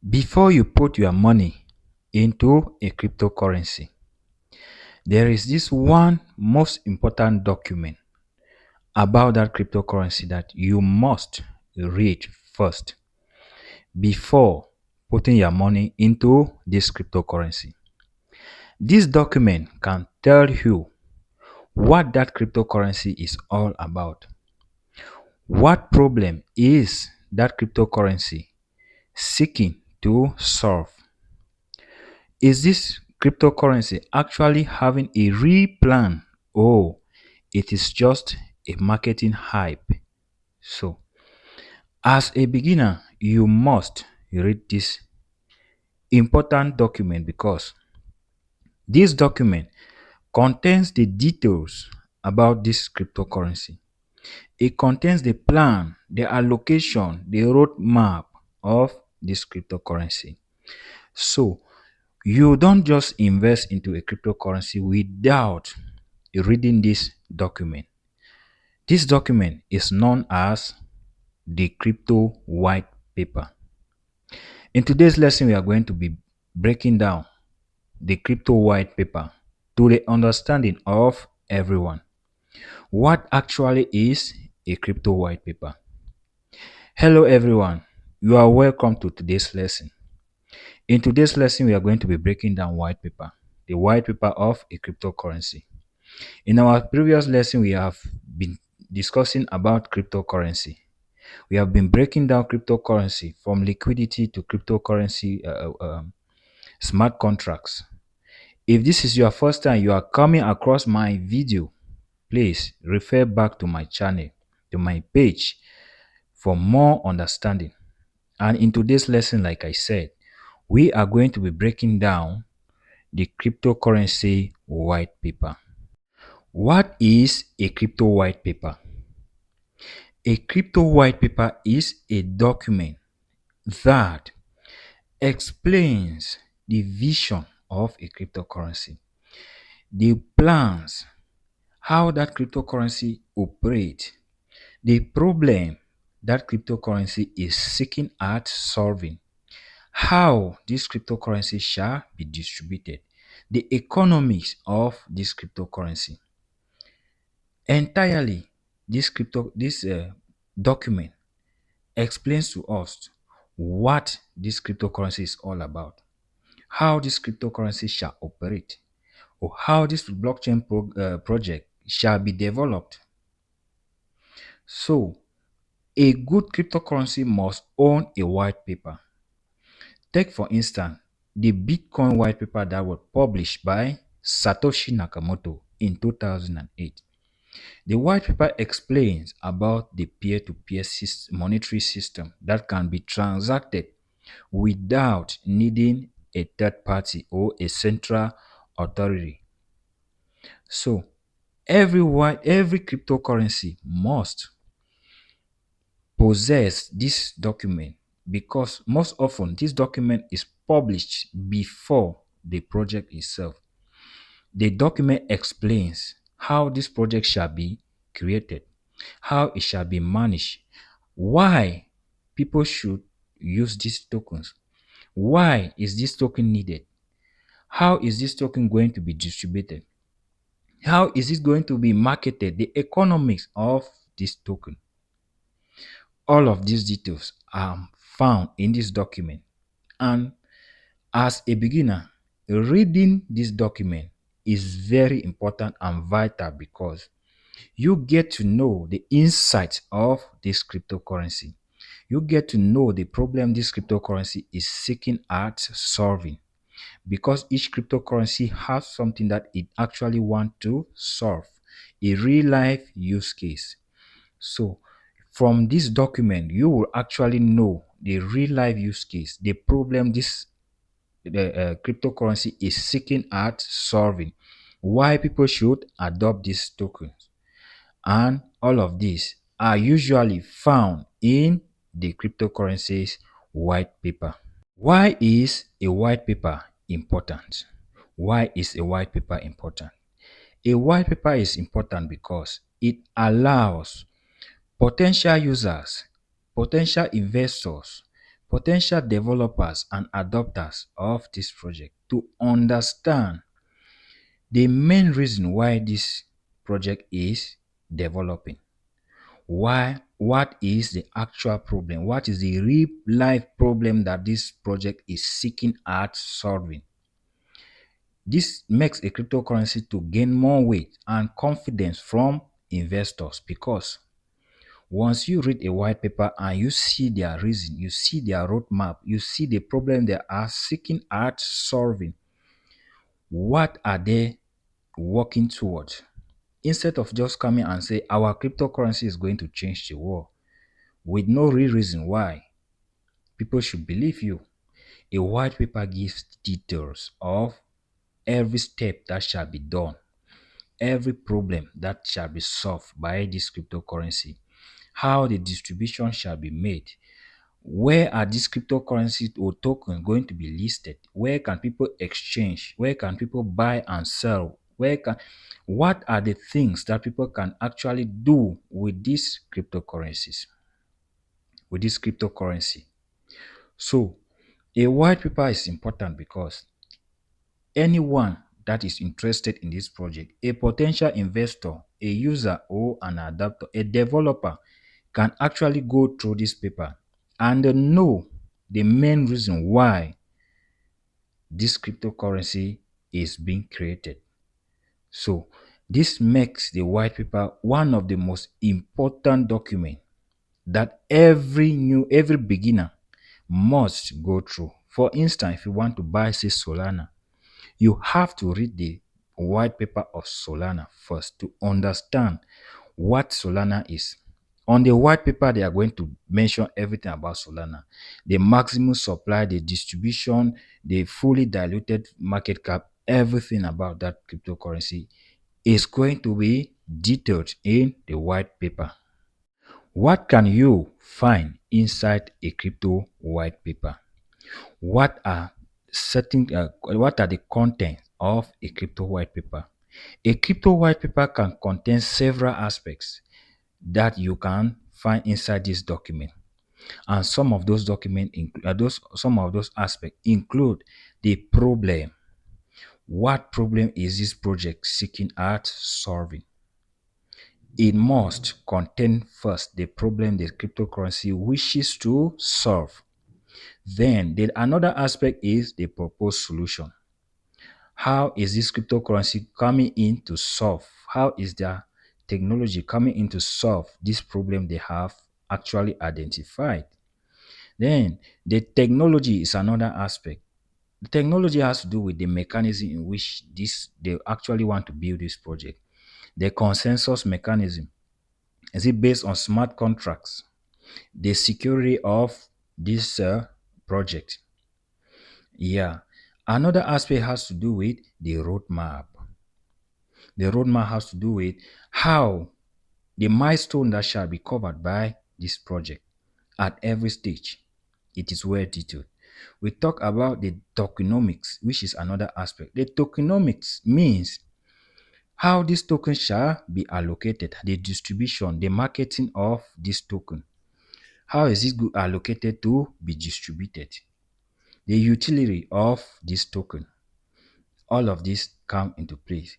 Before you put your money into a cryptocurrency, there is this one most important document about that cryptocurrency that you must read first before putting your money into this cryptocurrency. This document can tell you what that cryptocurrency is all about. What problem is that cryptocurrency seeking to solve? Is this cryptocurrency actually having a real plan, or it is just a marketing hype? So, as a beginner, you must read this important document because this document contains the details about this cryptocurrency. It contains the plan, the allocation, the roadmap of this cryptocurrency. So, you don't just invest into a cryptocurrency without reading this document. This document is known as the crypto white paper. In today's lesson, we are going to be breaking down the crypto white paper to the understanding of everyone. What actually is a crypto white paper? Hello, everyone. You are welcome to today's lesson. In today's lesson, we are going to be breaking down white paper, the white paper of a cryptocurrency. In our previous lesson, we have been discussing about cryptocurrency. We have been breaking down cryptocurrency from liquidity to cryptocurrency smart contracts. If this is your first time you are coming across my video, please refer back to my channel, to my page for more understanding. And in today's lesson, like I said, we are going to be breaking down the cryptocurrency white paper. What is a crypto white paper? A crypto white paper is a document that explains the vision of a cryptocurrency, the plans, how that cryptocurrency operates, the problem that cryptocurrency is seeking at solving, how this cryptocurrency shall be distributed, the economics of this cryptocurrency. Entirely, this document explains to us what this cryptocurrency is all about, how this cryptocurrency shall operate, or how this blockchain project shall be developed. So, a good cryptocurrency must own a white paper. Take, for instance, the Bitcoin white paper that was published by Satoshi Nakamoto in 2008. The white paper explains about the peer-to-peer monetary system that can be transacted without needing a third party or a central authority. So, every cryptocurrency must possess this document because most often this document is published before the project itself. The document explains how this project shall be created, how it shall be managed, why people should use these tokens, why is this token needed, how is this token going to be distributed, how is it going to be marketed, the economics of this token. All of these details are found in this document. And as a beginner, reading this document is very important and vital because you get to know the insights of this cryptocurrency. You get to know the problem this cryptocurrency is seeking at solving, because each cryptocurrency has something that it actually wants to solve, a real life use case. So, from this document, you will actually know the real life use case, the problem the cryptocurrency is seeking at solving, why people should adopt these tokens, and all of these are usually found in the cryptocurrency's white paper. Why is a white paper important? Why is a white paper important? A white paper is important because it allows potential users, potential investors, potential developers and adopters of this project to understand the main reason why this project is developing. Why? What is the actual problem? What is the real life problem that this project is seeking at solving? This makes a cryptocurrency to gain more weight and confidence from investors, because once you read a white paper and you see their reason, you see their roadmap, you see the problem they are seeking at solving, what are they working towards? Instead of just coming and say our cryptocurrency is going to change the world with no real reason why people should believe you, a white paper gives details of every step that shall be done, every problem that shall be solved by this cryptocurrency, how the distribution shall be made, where are these cryptocurrencies or tokens going to be listed, where can people exchange, where can people buy and sell, what are the things that people can actually do with these cryptocurrencies, with this cryptocurrency. So a white paper is important because anyone that is interested in this project, a potential investor, a user, or an adapter, a developer, can actually go through this paper and know the main reason why this cryptocurrency is being created. So this makes the white paper one of the most important documents that every beginner must go through. For instance, if you want to buy, say, Solana, you have to read the white paper of Solana first to understand what Solana is. On the white paper, they are going to mention everything about Solana, the maximum supply, the distribution, the fully diluted market cap, everything about that cryptocurrency is going to be detailed in the white paper. What can you find inside a crypto white paper? What are what are the contents of a crypto white paper? A crypto white paper can contain several aspects that you can find inside this document, and some of those some of those aspects include the problem. What problem is this project seeking at solving? It must contain first the problem the cryptocurrency wishes to solve. Then another aspect is the proposed solution. How is this cryptocurrency coming in to solve? How is their technology coming in to solve this problem they have actually identified? Then the technology is another aspect. The technology has to do with the mechanism in which they actually want to build this project. The consensus mechanism. Is it based on smart contracts? The security of this project. Yeah. Another aspect has to do with the roadmap. The roadmap has to do with how the milestone that shall be covered by this project at every stage. It is well detailed. We talk about the tokenomics, which is another aspect. The tokenomics means how this token shall be allocated, the distribution, the marketing of this token. How is it allocated to be distributed? The utility of this token. All of this come into place.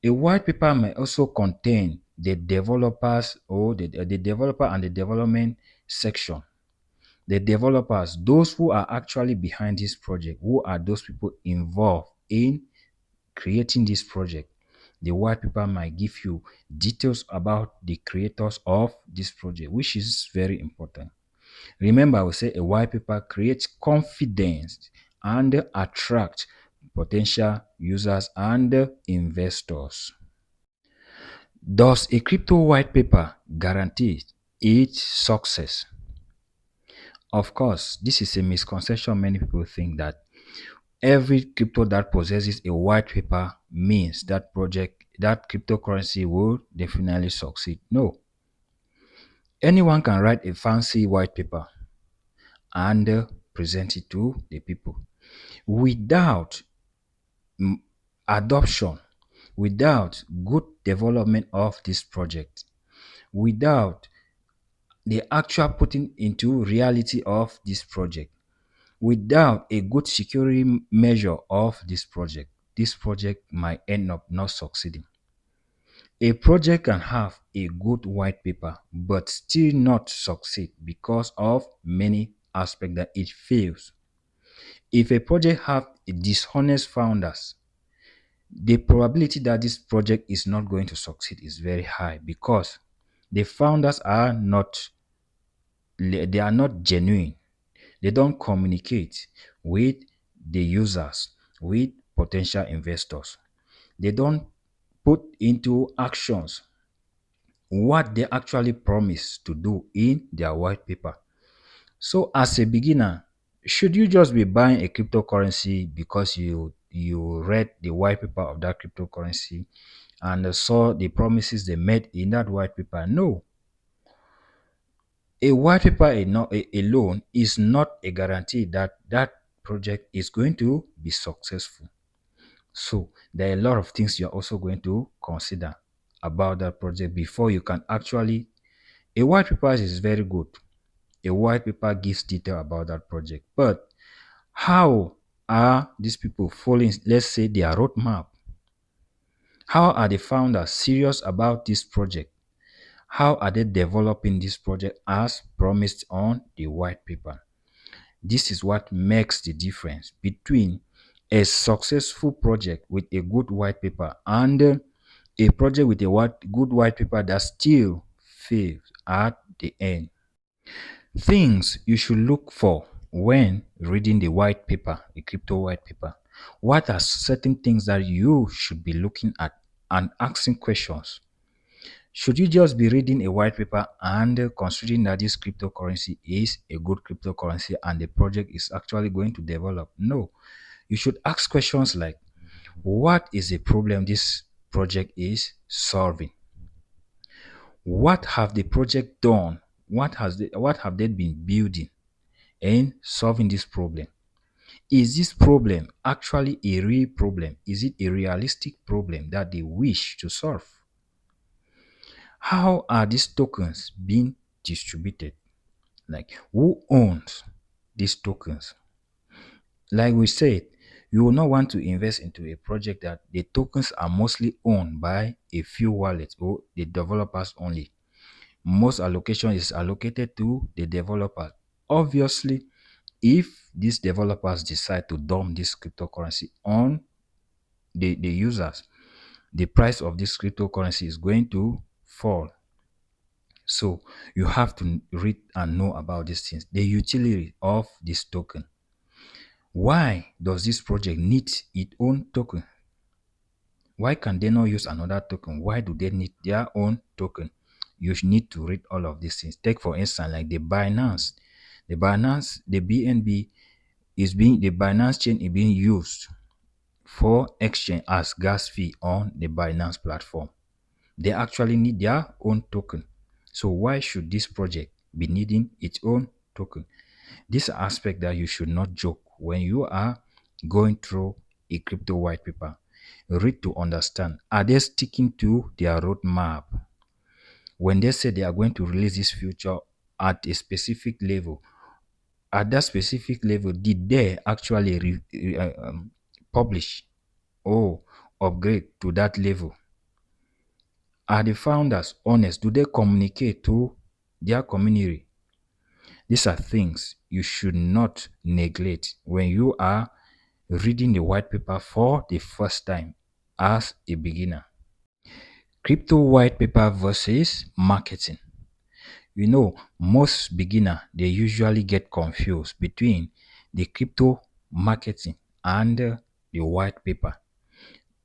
A white paper may also contain the developers or the developer and the development section. The developers, those who are actually behind this project, who are those people involved in creating this project. The white paper might give you details about the creators of this project, which is very important. Remember, I will say a white paper creates confidence and attract potential users and investors. Does a crypto white paper guarantee its success? Of course, this is a misconception. Many people think that every crypto that possesses a white paper means that cryptocurrency will definitely succeed. No. Anyone can write a fancy white paper and present it to the people. Without adoption, without good development of this project, without the actual putting into reality of this project. Without a good security measure of this project might end up not succeeding. A project can have a good white paper but still not succeed because of many aspects that it fails. If a project have dishonest founders, the probability that this project is not going to succeed is very high because the founders are not they are not genuine. They don't communicate with the users, with potential investors. They don't put into actions what they actually promise to do in their white paper. So as a beginner, should you just be buying a cryptocurrency because you read the white paper of that cryptocurrency and saw the promises they made in that white paper? No. A white paper alone is not a guarantee that that project is going to be successful. So there are a lot of things you're also going to consider about that project before you can actually. A white paper is very good. A white paper gives detail about that project, but how are these people following, let's say, their roadmap? How are the founders serious about this project? How are they developing this project as promised on the white paper? This is what makes the difference between a successful project with a good white paper and a project with a good white paper that still fails at the end. Things you should look for when reading the white paper, the crypto white paper. What are certain things that you should be looking at and asking questions? Should you just be reading a white paper and considering that this cryptocurrency is a good cryptocurrency and the project is actually going to develop? No. You should ask questions like, what is the problem this project is solving? What have the project done? What have they been building in solving this problem? Is this problem actually a real problem? Is it a realistic problem that they wish to solve? How are these tokens being distributed? Like, who owns these tokens? Like we said, you will not want to invest into a project that the tokens are mostly owned by a few wallets or the developers only. Most allocation is allocated to the developer. Obviously, if these developers decide to dump this cryptocurrency on the users, the price of this cryptocurrency is going to fall. So you have to read and know about these things, the utility of this token. Why does this project need its own token? Why can they not use another token? Why do they need their own token? You need to read all of these things. Take for instance, like the Binance. The BNB the Binance chain is being used for exchange as gas fee on the Binance platform. They actually need their own token. So why should this project be needing its own token? This aspect that you should not joke when you are going through a crypto white paper. Read to understand. Are they sticking to their roadmap? When they say they are going to release this future at a specific level, at that specific level, did they actually publish or upgrade to that level? Are the founders honest? Do they communicate to their community? These are things you should not neglect when you are reading the white paper for the first time as a beginner. Crypto white paper versus marketing. You know, most beginner they usually get confused between the crypto marketing and the white paper.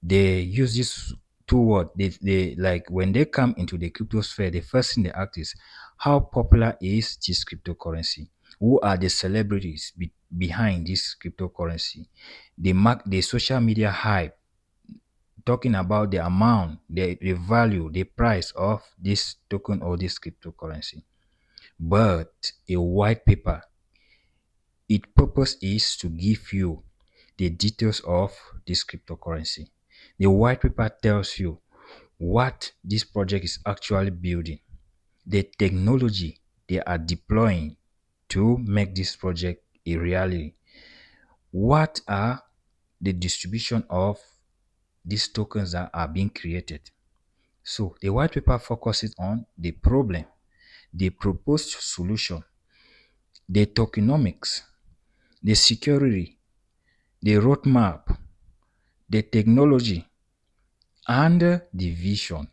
They use this two words. They like when they come into the crypto sphere, the first thing they ask is how popular is this cryptocurrency? Who are the celebrities behind this cryptocurrency? The social media hype talking about the amount, the value, the price of this token or this cryptocurrency. But a white paper, its purpose is to give you the details of this cryptocurrency. The white paper tells you what this project is actually building, the technology they are deploying to make this project a reality. What are the distribution of these tokens that are being created? So the white paper focuses on the problem, the proposed solution, the tokenomics, the security, the roadmap, the technology, and the vision.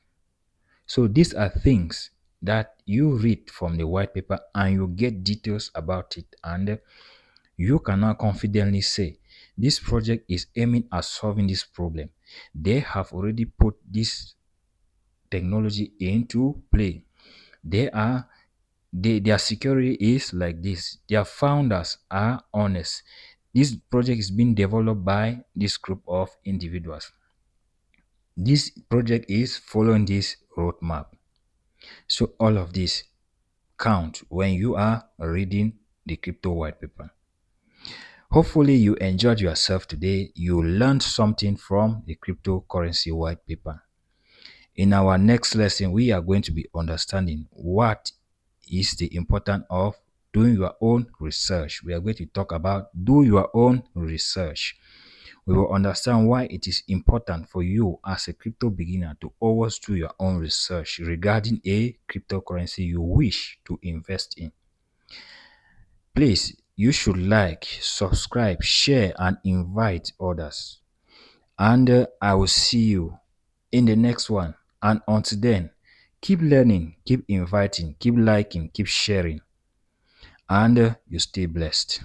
So these are things that you read from the white paper and you get details about it, and you can now confidently say this project is aiming at solving this problem. They have already put this technology into play. Their security is like this. Their founders are honest. This project is being developed by this group of individuals. This project is following this roadmap. So all of this count when you are reading the crypto white paper. Hopefully you enjoyed yourself today. You learned something from the cryptocurrency white paper. In our next lesson, we are going to be understanding what is the importance of doing your own research. We are going to talk about do your own research. We will understand why it is important for you as a crypto beginner to always do your own research regarding a cryptocurrency you wish to invest in. Please, you should like, subscribe, share, and invite others. And I will see you in the next one. And until then, keep learning, keep inviting, keep liking, keep sharing, and you stay blessed.